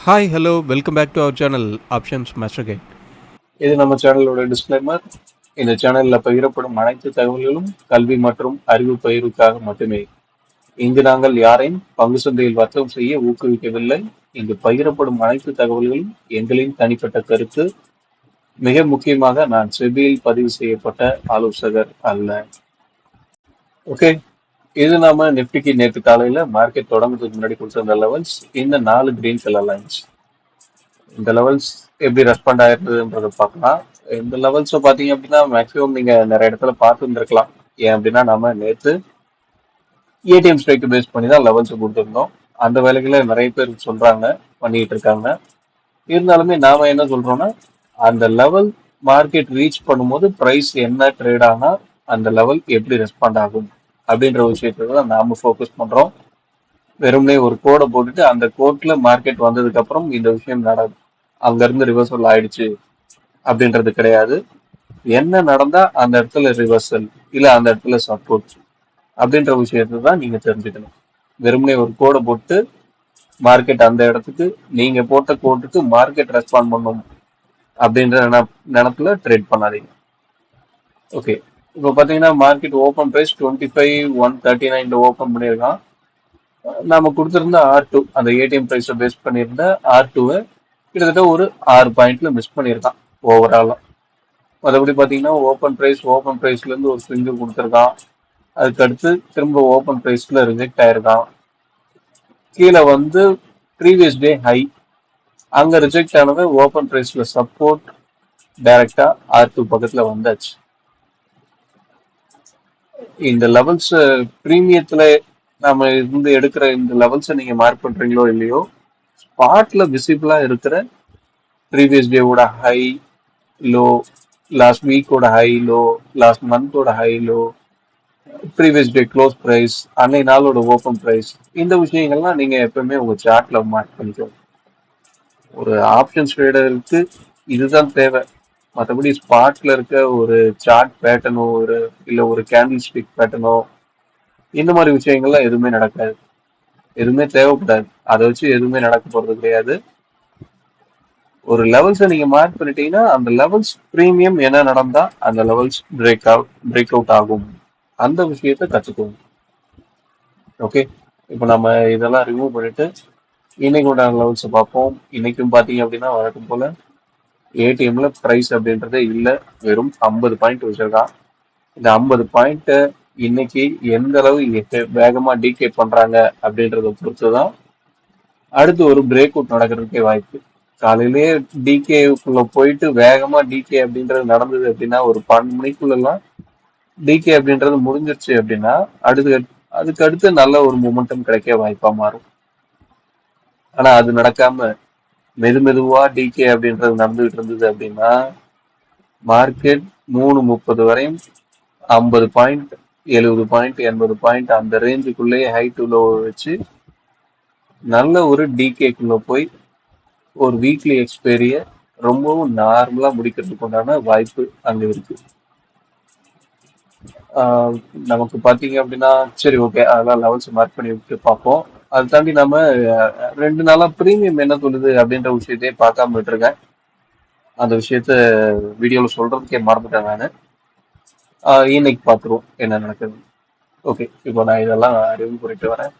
Hi hello welcome back to our channel options master guide. இது நம்ம சேனலோட disclaimer. இந்த சேனல்ல பகிரப்படும் அனைத்து தகவல்களும் கல்வி மற்றும் அறிவு பகிர்வுக்காக மட்டுமே. இங்கு நாங்கள் யாரையும் பங்கு சந்தையில் வர்த்தகம் செய்ய ஊக்குவிக்கவில்லை. இங்கு பகிரப்படும் அனைத்து தகவல்களும் எங்களின் தனிப்பட்ட கருத்து. மிக முக்கியமாக நான் செபியில் பதிவு செய்யப்பட்ட ஆலோசகர் அல்ல. ஓகே, இது நாம நிப்டிக்கு நேற்று காலையில மார்க்கெட் தொடங்குறதுக்கு முன்னாடி கொடுத்திருந்த லெவல்ஸ். இந்த 4 கிரீன் கலர் லைன்ஸ், இந்த லெவல்ஸ் எப்படி ரெஸ்பாண்ட் ஆயிருந்ததுன்றத பார்க்கலாம். இந்த லெவல்ஸை பார்த்தீங்க அப்படின்னா மேக்ஸிமம் நீங்க நிறைய இடத்துல பார்த்துருந்துருக்கலாம். ஏன் அப்படின்னா நம்ம நேற்று ஏடிஎம் ஸ்ட்ரைக் பேஸ் பண்ணி தான் லெவல்ஸ் கொடுத்துருந்தோம். அந்த வேலைகளை நிறைய பேர் சொல்றாங்க, பண்ணிட்டு இருக்காங்க. இருந்தாலுமே நாம என்ன சொல்றோம்னா, அந்த லெவல் மார்க்கெட் ரீச் பண்ணும்போது பிரைஸ் என்ன ட்ரேட் ஆனா அந்த லெவல் எப்படி ரெஸ்பாண்ட் ஆகும் அப்படின்ற விஷயத்துல தான் நாம ஃபோக்கஸ் பண்றோம். வெறுமனே ஒரு கோடை போட்டுட்டு அந்த கோட்ல மார்க்கெட் வந்ததுக்கு அப்புறம் இந்த விஷயம் அங்க இருந்து ரிவர்சல் ஆயிடுச்சு அப்படின்றது கிடையாது. என்ன நடந்தா அந்த இடத்துல ரிவர்சல் இல்ல அந்த இடத்துல சப்போர்ட் அப்படின்ற விஷயத்தை தான் நீங்க தெரிஞ்சுக்கணும். வெறுமனே ஒரு கோடை போட்டு மார்க்கெட் அந்த இடத்துக்கு நீங்க போட்ட கோட்டுக்கு மார்க்கெட் ரெஸ்பாண்ட் பண்ணும் அப்படின்ற நினப்புல ட்ரேட் பண்ணாதீங்க. ஓகே, இப்போ பாத்தீங்கன்னா மார்க்கெட் ஓப்பன் பிரைஸ் 25,139 ஓப்பன் பண்ணியிருக்கான். நாம கொடுத்திருந்த R2, அந்த ஏடிஎம் பிரைஸை பேஸ் பண்ணியிருந்த R2வை கிட்டத்தட்ட ஒரு 6 பாயிண்ட்ல மிஸ் பண்ணியிருக்கான் ஓவராலா. மற்றபடி பார்த்தீங்கன்னா ஓப்பன் ப்ரைஸ்ல இருந்து ஒரு ஸ்விங்கு கொடுத்துருக்கான். அதுக்கடுத்து திரும்ப ஓப்பன் ப்ரைஸ்ல ரிஜெக்ட் ஆயிருக்கான். கீழே வந்து ப்ரீவியஸ் டே ஹை, அங்க ரிஜெக்ட் ஆனது ஓப்பன் ப்ரைஸ்ல சப்போர்ட், டைரக்டா R2 பக்கத்துல வந்தாச்சு. இந்த லெவல்ஸ் பிரீமியத்துல நாம இருந்து எடுக்கிற இந்த லெவல்ஸை நீங்க மார்க் பண்றீங்களோ இல்லையோ, ஸ்பாட்ல விசிபிளா இருக்கிற ப்ரீவியஸ் டேவோட ஹை லோ, லாஸ்ட் வீக்கோட ஹை லோ, லாஸ்ட் மந்தோட high low, previous day close price, அன்னை நாளோட ஓப்பன் ப்ரைஸ், இந்த விஷயங்கள்லாம் நீங்க எப்பவுமே உங்க சார்ட்ல மார்க் பண்ணிக்கோங்க. ஒரு ஆப்ஷன்ஸ் ட்ரேடருக்கு இதுதான் தேவை. மற்றபடி ஸ்பாட்ல இருக்க ஒரு சார்ட் பேட்டர்னோ ஒரு கேண்டில் ஸ்டிக் பேட்டர்னோ இந்த மாதிரி விஷயங்கள்லாம் எதுவுமே நடக்காது, எதுவுமே தேவைப்படாது. அதை வச்சு எதுவுமே நடக்க போறது கிடையாது. ஒரு லெவல்ஸை நீங்க மார்க் பண்ணிட்டீங்கன்னா அந்த லெவல்ஸ் பிரீமியம் என்ன நடந்தா அந்த லெவல்ஸ் பிரேக் அவுட் ஆகும், அந்த விஷயத்த கற்றுக்கோங்க. ஓகே, இப்போ நம்ம இதெல்லாம் ரிமூவ் பண்ணிட்டு இன்னைக்கு உண்டான லெவல்ஸை பார்ப்போம். இன்னைக்கும் பார்த்தீங்க அப்படின்னா வழக்கம் போல ஏடிஎம்ல ப்ரைஸ் அப்படின்றதே இல்லை, வெறும் 50 பாயிண்ட் வச்சிருக்கான். இந்த 50 பாயிண்ட்டை இன்னைக்கு எந்த அளவு வேகமா டீகே பண்றாங்க அப்படின்றத பொறுத்து தான் அடுத்து ஒரு பிரேக் அவுட் நடக்கிறதுக்கே வாய்ப்பு. காலையிலேயே டிகேக்குள்ள போயிட்டு வேகமா டிகே அப்படின்றது நடந்தது அப்படின்னா ஒரு 12 மணிக்குள்ளலாம் டிகே அப்படின்றது முடிஞ்சிருச்சு அப்படின்னா அதுக்கு அடுத்து நல்ல ஒரு மொமெண்டம் கிடைக்க வாய்ப்பா மாறும். ஆனா அது நடக்காம மெதுவா டிகே அப்படின்றது நடந்துகிட்டு இருந்தது அப்படின்னா மார்க்கெட் 3:30 வரையும் 50 பாயிண்ட், 70 பாயிண்ட், 80 பாயிண்ட் அந்த ரேஞ்சுக்குள்ளேயே ஹை டு லோ வச்சு நல்ல ஒரு டிகேக்குள்ள போய் ஒரு வீக்லி எக்ஸ்பைரிய ரொம்பவும் நார்மலா முடிக்கிறதுக்கு உண்டான வாய்ப்பு அங்க இருக்கு. நமக்கு பாத்தீங்க அப்படின்னா சரி ஓகே, அதெல்லாம் லெவல்ஸ் மார்க் பண்ணி விட்டு பார்ப்போம். அதை தாண்டி நம்ம 2 நாளா பிரீமியம் என்ன சொல்லுது அப்படின்ற விஷயத்தையே பார்க்காம விட்டுருக்கேன். அந்த விஷயத்த வீடியோல சொல்றதுக்கே மறந்துட்டேன் நான். இன்னைக்கு பார்த்துருவோம் என்ன நடக்குது. ஓகே, இப்போ நான் இதெல்லாம் ரிவ்யூ பண்ணிட்டு வரேன்.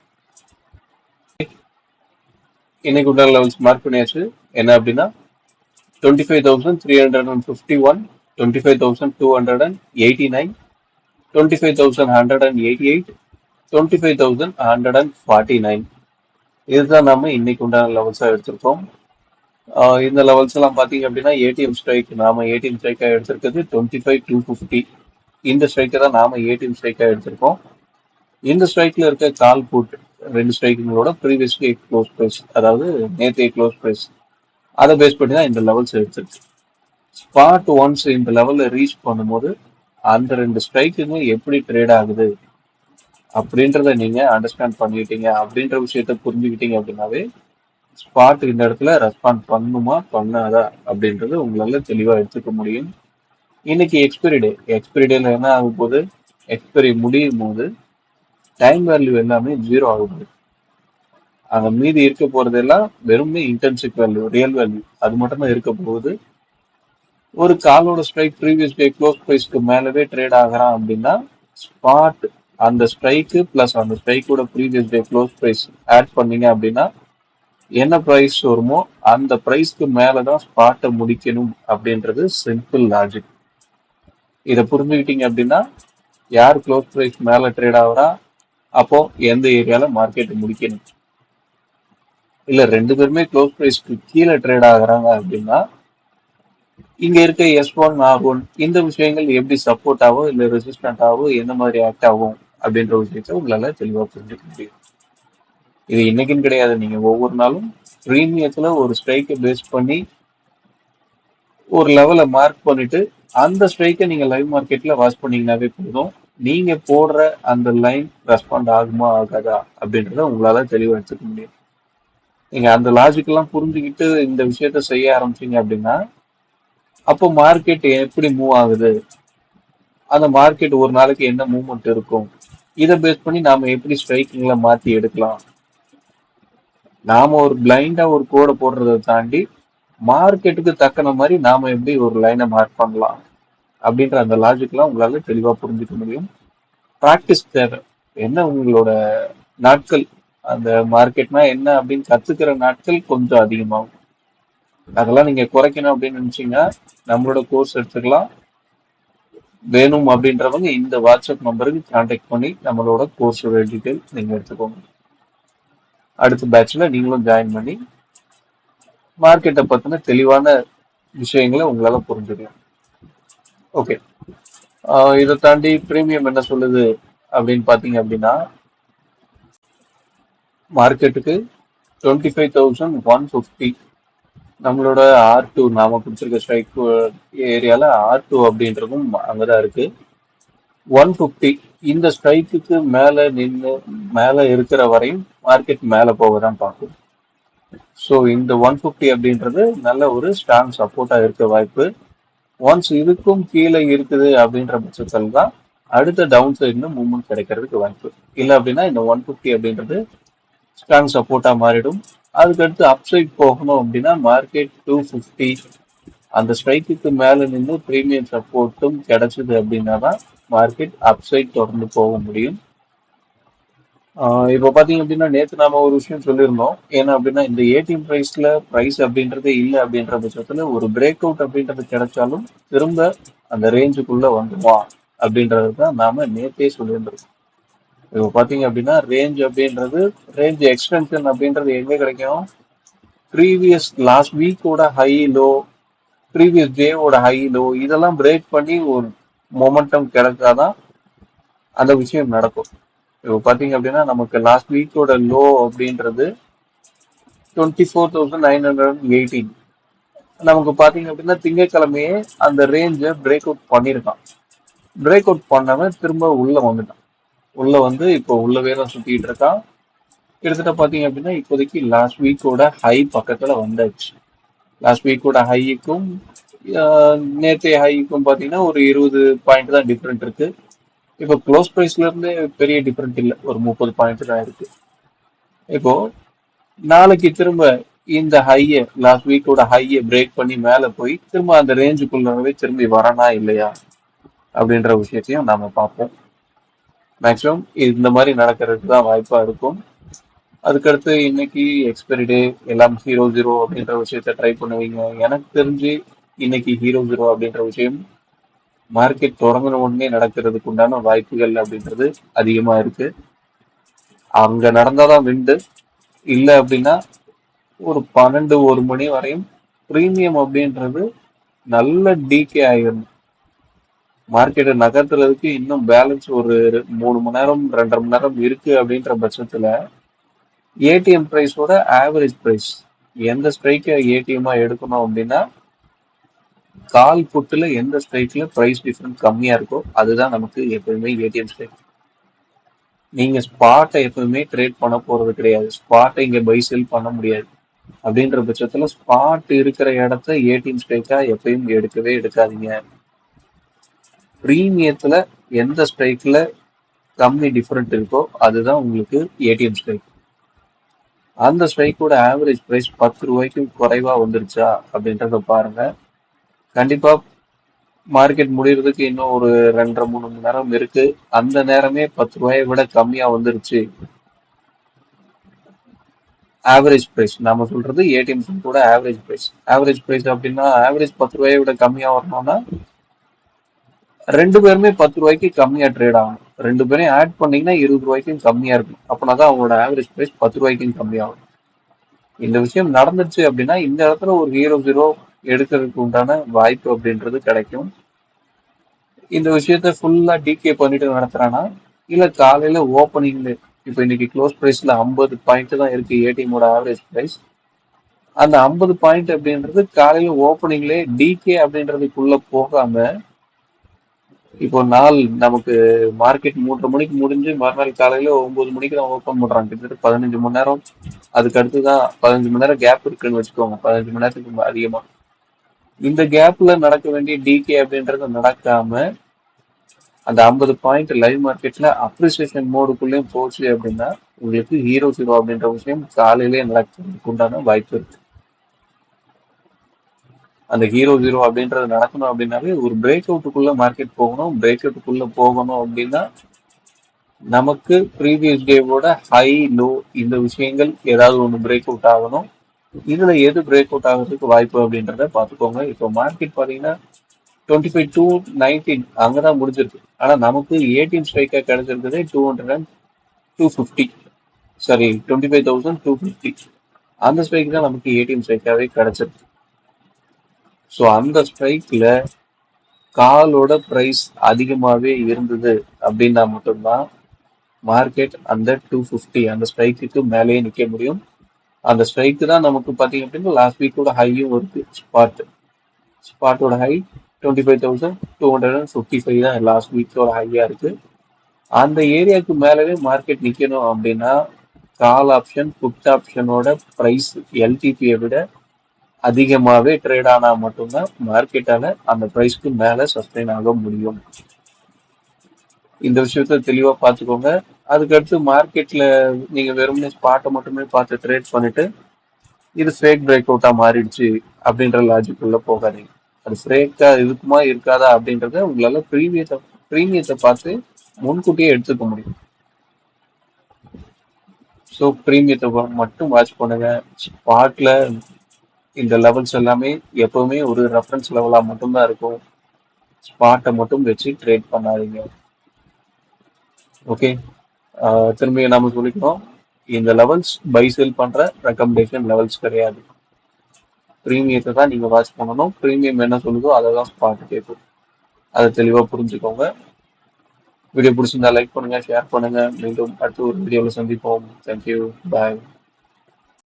இன்னைக்கு உண்டான லெவல்ஸ் மார்க் பண்ணியாச்சு. என்ன அப்படின்னா 25,351, 25,289, 25,188, 25,149. இதுதான் நம்ம இன்னைக்கு உண்டான லெவல்ஸா எடுத்திருக்கோம். இந்த லெவல்ஸ் எல்லாம் பாத்தீங்க அப்படின்னா ஏடிஎம் ஸ்ட்ரைக்கா எடுத்திருக்கிறது 25,250. இந்த ஸ்ட்ரைக்கை தான் நாம ஏடிஎம் ஸ்ட்ரைக்கா எடுத்திருக்கோம். இந்த ஸ்ட்ரைக்ல இருக்க கால் புட் 2 ஸ்ட்ரைக்குங்களோட ப்ரீவியஸ் டே க்ளோஸ் பிரைஸ், அதாவது நேற்றைய க்ளோஸ் பிரைஸ், அதை பேஸ் பண்ணி தான் இந்த லெவல்ஸ் எடுத்திருக்கு. ஸ்பாட் ஒன்ஸ் இந்த லெவல்ல ரீச் பண்ணும்போது அந்த 2 ஸ்ட்ரைக்குமே எப்படி ட்ரேட் ஆகுது அப்படின்றத நீங்க அண்டர்ஸ்டாண்ட் பண்ணிட்டீங்க, அப்படின்ற விஷயத்த புரிஞ்சுக்கிட்டீங்க அப்படின்னாவே ஸ்பாட் இந்த இடத்துல ரெஸ்பாண்ட் பண்ணுமா பண்ணாதா அப்படின்றது உங்களால தெளிவா எடுத்துக்க முடியும். இன்னைக்கு எக்ஸ்பைரி டேல என்ன ஆகும் போது, எக்ஸ்பைரி முடியும் போது டைம் வேல்யூ எல்லாமே 0 ஆகுது. அங்க மீதி இருக்க போறதெல்லாம் வெறுமே இன்டர்ன்ஷிப் வேல்யூ, ரியல் வேல்யூ, அது மட்டும் தான் இருக்க போகுது. ஒரு காலோட ஸ்ட்ரைக் ப்ரீவியஸ் டே க்ளோஸ் ப்ரைஸ்க்கு மேலவே ட்ரேட் ஆகுறான் அப்படின்னா ஸ்பாட் அந்த ஸ்ட்ரைக்கு பிளஸ் அந்த ஸ்ட்ரைக்கோட previous day close price add பண்ணீங்க அப்படின்னா என்ன ப்ரைஸ் வருமோ அந்த ப்ரைஸ்க்கு மேலதான் ஸ்பாட்டை முடிக்கணும் அப்படின்றது சிம்பிள் லாஜிக். இதை புரிஞ்சுக்கிட்டீங்க அப்படின்னா யார் க்ளோஸ் ப்ரைஸ் மேல ட்ரேட் ஆகுறா, அப்போ எந்த ஏரியால மார்க்கெட் முடிக்கணும், இல்ல ரெண்டு பேருமே க்ளோஸ் ப்ரைஸ்க்கு கீழே ட்ரேட் ஆகுறாங்க அப்படின்னா இங்க இருக்க S1 R1 இந்த விஷயங்கள் எப்படி சப்போர்ட் ஆகும் இல்ல ரெசிஸ்டன்ட் ஆகும், எந்த மாதிரி ஆக்ட் ஆகும் அப்படின்ற விஷயத்த உங்களால தெளிவா புரிஞ்சுக்க முடியும். இது இன்னைக்குன்னு கிடையாது, நீங்க ஒவ்வொரு நாளும் பிரீமியத்துல ஒரு ஸ்ட்ரைக்கை பேஸ் பண்ணி ஒரு லெவலை மார்க் பண்ணிட்டு அந்த ஸ்ட்ரைக்கை நீங்க லைவ் மார்க்கெட்ல வாட்ச் பண்ணீங்கன்னாவே போதும். நீங்க போடுற அந்த லைன் ரெஸ்பாண்ட் ஆகுமா ஆகாதா அப்படின்றத உங்களால தெளிவா எடுத்துக்க முடியும். நீங்க அந்த லாஜிக் எல்லாம் புரிஞ்சுக்கிட்டு இந்த விஷயத்த செய்ய ஆரம்பிச்சீங்க அப்படின்னா அப்போ மார்க்கெட் எப்படி மூவ் ஆகுது, அந்த மார்க்கெட் ஒரு நாளைக்கு என்ன மூவ்மெண்ட் இருக்கும், இதை பேஸ் பண்ணி நாம எப்படி ஸ்ட்ரைக்கிங்ல மாத்தி எடுக்கலாம். நாம ஒரு பிளைண்டா ஒரு கோடை போடுறதை தாண்டி மார்க்கெட்டுக்கு தக்கன மாதிரி நாம எப்படி ஒரு லைனை மார்க் பண்ணலாம் அப்படின்ற அந்த லாஜிக்லாம் உங்களால தெளிவா புரிஞ்சுக்க முடியும். ப்ராக்டிஸ் தேவை. என்ன உங்களோட நாட்கள் அந்த மார்க்கெட்னா என்ன அப்படின்னு கத்துக்கிற நாட்கள் கொஞ்சம் அதிகமாகும். அதெல்லாம் நீங்க குறைக்கணும் அப்படின்னு நினைச்சீங்கன்னா நம்மளோட கோர்ஸ் எடுத்துக்கலாம். வேணும் அப்படின்றவங்க இந்த வாட்ஸ்அப் நம்பருக்கு கான்டாக்ட் பண்ணி நம்மளோட கோர்ஸோட டீட்டெயில் நீங்க எடுத்துக்கோங்க. அடுத்த பேட்ச்ல நீங்களும் ஜாயின் பண்ணி மார்க்கெட்டை பத்தின தெளிவான விஷயங்களை உங்களால புரிஞ்சுக்கலாம். ஓகே, இதை தாண்டி பிரீமியம் என்ன சொல்லுது அப்படின்னு பாத்தீங்க அப்படின்னா மார்க்கெட்டுக்கு 25,150 நம்மளோட R2 நாம பிடிச்சிருக்க ஸ்ட்ரைக் ஏரியால R2 அப்படின்றதும் அங்கதான் இருக்கு. 150 இந்த ஸ்ட்ரைக்குக்கு மேல நின்று மேல இருக்கிற வரையும் மார்க்கெட் மேல போக தான் பார்க்கும். ஸோ இந்த 150 அப்படின்றது நல்ல ஒரு ஸ்ட்ராங் சப்போர்ட்டா இருக்க வாய்ப்பு. ஒன்ஸ் இதுக்கும் கீழே இருக்குது அப்படின்ற பட்சத்தில் தான் அடுத்த டவுன் சைடுல மூவ்மெண்ட் கிடைக்கிறதுக்கு வாய்ப்பு. இல்லை அப்படின்னா இந்த 150 அப்படின்றது ஸ்ட்ராங் சப்போர்ட்டா மாறிடும். அதுக்கடுத்து அப்சைட் போகணும் அப்படின்னா மார்க்கெட் 250 அந்த ஸ்ட்ரைக்குக்கு மேல நின்று பிரீமியம் சப்போர்ட்டும் கிடைச்சது அப்படின்னா தான் மார்க்கெட் அப்சைட் தொடர்ந்து போக முடியும். இப்போ பாத்தீங்க அப்படின்னா நேற்று நாம ஒரு விஷயம் சொல்லியிருந்தோம். ஏன்னா அப்படின்னா இந்த ஏடிஎம் பிரைஸ் அப்படின்றதே இல்லை அப்படின்ற பட்சத்துல ஒரு பிரேக் அவுட் அப்படின்றது கிடைச்சாலும் திரும்ப அந்த ரேஞ்சுக்குள்ள வந்துடுவான் அப்படின்றது தான் நாம நேற்றே சொல்லியிருந்தோம். இப்போ பாத்தீங்க அப்படின்னா ரேஞ்ச் எக்ஸ்டென்ஷன் அப்படின்றது எங்க கிடைக்கும், ப்ரீவியஸ் லாஸ்ட் வீக்கோட ஹை லோ, ப்ரீவியஸ் டேவோட ஹை லோ இதெல்லாம் பிரேக் பண்ணி ஒரு மொமெண்டம் கிடைச்சாதான் அந்த விஷயம் நடக்கும். இப்போ பாத்தீங்க அப்படின்னா நமக்கு லாஸ்ட் வீக்கோட லோ அப்படின்றது 24,918. நமக்கு பாத்தீங்க அப்படின்னா திங்கட்கிழமையே அந்த ரேஞ்சை பிரேக் அவுட் பண்ணியிருக்கான். பிரேக் அவுட் பண்ணவன் திரும்ப உள்ள வந்துட்டான். உள்ள வந்து இப்போ உள்ளவே தான் சுத்திட்டு இருக்கான். கிட்டத்தட்ட பாத்தீங்க அப்படின்னா இப்போதைக்கு லாஸ்ட் வீக்கோட ஹை பக்கத்துல வந்தாச்சு. லாஸ்ட் வீக்கோட ஹைக்கும் நேற்றைய ஹைக்கும் பாத்தீங்கன்னா ஒரு 20 பாயிண்ட் தான் டிஃபரெண்ட் இருக்கு. இப்போ க்ளோஸ் பிரைஸ்ல இருந்து பெரிய டிஃபரெண்ட் இல்லை, ஒரு 30 பாயிண்ட் தான் இருக்கு. இப்போ நாளைக்கு திரும்ப இந்த ஹையை லாஸ்ட் வீக்கோட ஹையை பிரேக் பண்ணி மேல போய் திரும்ப அந்த ரேஞ்சுக்குள்ளவே திரும்பி வரானா இல்லையா அப்படின்ற விஷயத்தையும் நாம பார்ப்போம். மேக்ஸிமம் இந்த மாதிரி நடக்கிறதுக்கு தான் வாய்ப்பா இருக்கும். அதுக்கடுத்து இன்னைக்கு எக்ஸ்பைரி டே எல்லாம் 0-0 அப்படின்ற விஷயத்த ட்ரை பண்ணுவீங்க. எனக்கு தெரிஞ்சு இன்னைக்கு 0-0 அப்படின்ற விஷயம் மார்க்கெட் தொடங்கின உடனே நடக்கிறதுக்கு உண்டான வாய்ப்புகள் அப்படின்றது அதிகமா இருக்கு. அங்க நடந்தாதான் விண்டு, இல்லை அப்படின்னா ஒரு 12-1 மணி வரையும் பிரீமியம் அப்படின்றது நல்ல டிகே ஆகிடும். மார்க்கெட்டை நகர்த்துறதுக்கு இன்னும் பேலன்ஸ் ஒரு 3 மணி நேரம் 2.5 மணி நேரம் இருக்கு அப்படின்ற பட்சத்துல ஏடிஎம் பிரைஸோட ஆவரேஜ் பிரைஸ் எந்த ஸ்ட்ரைக்கை ஏடிஎம்மா எடுக்கணும் அப்படின்னா கால் புட்டுல எந்த ஸ்ட்ரைக்ல பிரைஸ் டிஃபரன்ஸ் கம்மியா இருக்கோ அதுதான் நமக்கு எப்பவுமே ஏடிஎம் ஸ்ட்ரைக். நீங்க ஸ்பாட்டை எப்பவுமே ட்ரேட் பண்ண போறது கிடையாது. ஸ்பாட்டை இங்க பை செல் பண்ண முடியாது. அப்படின்ற பட்சத்துல ஸ்பாட் இருக்கிற இடத்த ஏடிஎம் ஸ்ட்ரைக்கா எப்பயும் எடுக்கவே எடுக்காதீங்க. பிரீமியத்துல எந்த ஸ்ட்ரைக்ல கம்மி டிஃபரெண்ட் இருக்கோ அதுதான் உங்களுக்கு ஏடிஎம் ஸ்ட்ரைக். அந்த ஸ்ட்ரைக்கோட ஆவரேஜ் பிரைஸ் 10 ரூபாய்க்கு குறைவா வந்துருச்சா அப்படின்றத பாருங்க. கண்டிப்பா மார்க்கெட் முடியறதுக்கு இன்னும் ஒரு 2.5 3 மணி நேரம் இருக்கு. அந்த நேரமே 10 ரூபாயை விட கம்மியா வந்துருச்சு. ஆவரேஜ் பிரைஸ் நாம சொல்றது ஏடிஎம் கூட ஆவரேஜ் பிரைஸ். ஆவரேஜ் பிரைஸ் அப்படின்னா ஆவரேஜ் 10 ரூபாயை விட கம்மியா வரணும்னா ரெண்டு பேருமே 10 ரூபாய்க்கு கம்மியா ட்ரேட் ஆகணும். ரெண்டு பேரையும் ஆட் பண்ணீங்கன்னா 20 ரூபாய்க்கும் கம்மியா இருக்கும். அப்படின்னாதான் அவங்களோட ஆவரேஜ் பிரைஸ் 10 ரூபாய்க்கும் கம்மியாகும். இந்த விஷயம் நடந்துச்சு அப்படின்னா இந்த இடத்துல ஒரு ஹீரோ எடுக்கிறதுக்கு உண்டான வாய்ப்பு அப்படின்றது கிடைக்கும். இந்த விஷயத்த ஃபுல்லா டிகே பண்ணிட்டு நடத்துறானா இல்ல காலையில ஓப்பனிங்ல இப்ப இன்னைக்கு க்ளோஸ் பிரைஸ்ல 50 பாயிண்ட் தான் இருக்கு ஏடிஎம்மோட ஆவரேஜ் பிரைஸ். அந்த 50 பாயிண்ட் அப்படின்றது காலையில ஓப்பனிங்லே டிகே அப்படின்றதுக்குள்ள போகாம இப்போ நாள் நமக்கு மார்க்கெட் 3:30 மணிக்கு முடிஞ்சு மறுநாள் காலையில 9 மணிக்கு தான் ஓப்பன் பண்றாங்க. கிட்டத்தட்ட 15 மணி நேரம். அதுக்கு அடுத்துதான் 15 மணி நேரம் கேப் இருக்குன்னு வச்சுக்கோங்க. 15 மணி நேரத்துக்கு அதிகமா. இந்த கேப்ல நடக்க வேண்டிய டிகே அப்படின்றது நடக்காம அந்த 50 பாயிண்ட் லைவ் மார்க்கெட்ல அப்ரிசியேஷன் மோடுக்குள்ளேயும் போச்சு அப்படின்னா உங்களுக்கு ஹீரோ அப்படின்ற விஷயம் காலையிலேயே நடக்கிறதுக்கு உண்டான வாய்ப்பு இருக்கு. அந்த ஹீரோ அப்படின்றது நடக்கணும் அப்படின்னாவே ஒரு பிரேக் அவுட்டுக்குள்ள மார்க்கெட் போகணும். பிரேக் அவுட்டுக்குள்ள போகணும் அப்படின்னா நமக்கு ப்ரீவியஸ் டேவோட ஹை லோ இந்த விஷயங்கள் ஏதாவது ஒன்று பிரேக் அவுட் ஆகணும். இதுல எது பிரேக் அவுட் ஆகிறதுக்கு வாய்ப்பு அப்படின்றத பாத்துக்கோங்க. இப்போ மார்க்கெட் பாத்தீங்கன்னா 25,219 அங்கதான் முடிஞ்சிருக்கு. ஆனா நமக்கு ஏடிஎம் ஸ்ட்ரைக்கா கிடைச்சிருக்குது 250. சாரி 25,250. அந்த ஸ்ட்ரைக் தான் நமக்கு ஏடிஎம் ஸ்ட்ரைக்காவே கிடைச்சிருக்கு. ஸோ அந்த ஸ்ட்ரைக்ல காலோட பிரைஸ் அதிகமாவே இருந்தது அப்படின்னா மட்டும்தான் மார்க்கெட் அந்த 250 அந்த ஸ்ட்ரைக்கு மேலேயே நிக்க முடியும். அந்த ஸ்ட்ரைக்கு தான் நமக்கு பாத்தீங்க அப்படின்னா லாஸ்ட் வீக்கோட ஹையும் இருக்கு. ஸ்பாட்டோட ஹை 25,255 தான் லாஸ்ட் வீக்கோட ஹையா இருக்கு. அந்த ஏரியாவுக்கு மேலவே மார்க்கெட் நிக்கணும் அப்படின்னா கால் ஆப்ஷன் புட் ஆப்ஷனோட பிரைஸ் எல்டிபியை விட அதிகமாவே ட்ரேட் ஆனா மட்டும்தான் மார்க்கெட்டால அந்த பிரைஸ்க்கு மேல சஸ்டைன் ஆக முடியும். இந்த விஷயத்த தெளிவா பாத்துக்கோங்க. அதுக்கடுத்து மார்க்கெட்ல நீங்க வெறுமனே ஸ்பாட்டை மட்டுமே பார்த்து ட்ரேட் பண்ணிட்டு இது ஃபேக் பிரேக் அவுட்டா மாறிடுச்சு அப்படின்ற லாஜிக் உள்ள போகாதீங்க. அது ஃபேக்கா இருக்குமா இருக்காதா அப்படின்றத உங்களால ப்ரீமியத்தை பார்த்து முன்கூட்டியே எடுத்துக்க முடியும். ஸோ ப்ரீமியத்தை மட்டும் வாட்ச் பண்ணுங்க. ஸ்பாட்ல இந்த லெவல்ஸ் எல்லாமே எப்பவுமே ஒரு ரெஃபரன்ஸ் லெவலா மட்டும்தான் இருக்கும். ஸ்பாட்டை மட்டும் வச்சு ட்ரேட் பண்ணாதீங்க. ஓகே, திரும்பி நாம சொல்லிக்கிறோம், இந்த லெவல்ஸ் பை செல் பண்ற ரெக்கமெண்டேஷன் லெவல்ஸ் கிடையாது. ப்ரீமியத்தை தான் நீங்க வாட்ச் பண்ணணும். ப்ரீமியம் என்ன சொல்லுதோ அதை தான் ஸ்பாட் கேட்கும். அதை தெளிவா புரிஞ்சுக்கோங்க. வீடியோ பிடிச்சிருந்தா லைக் பண்ணுங்க, ஷேர் பண்ணுங்க. மீண்டும் அடுத்த ஒரு வீடியோவில் சந்திப்போம். தேங்க்யூ, பாய்.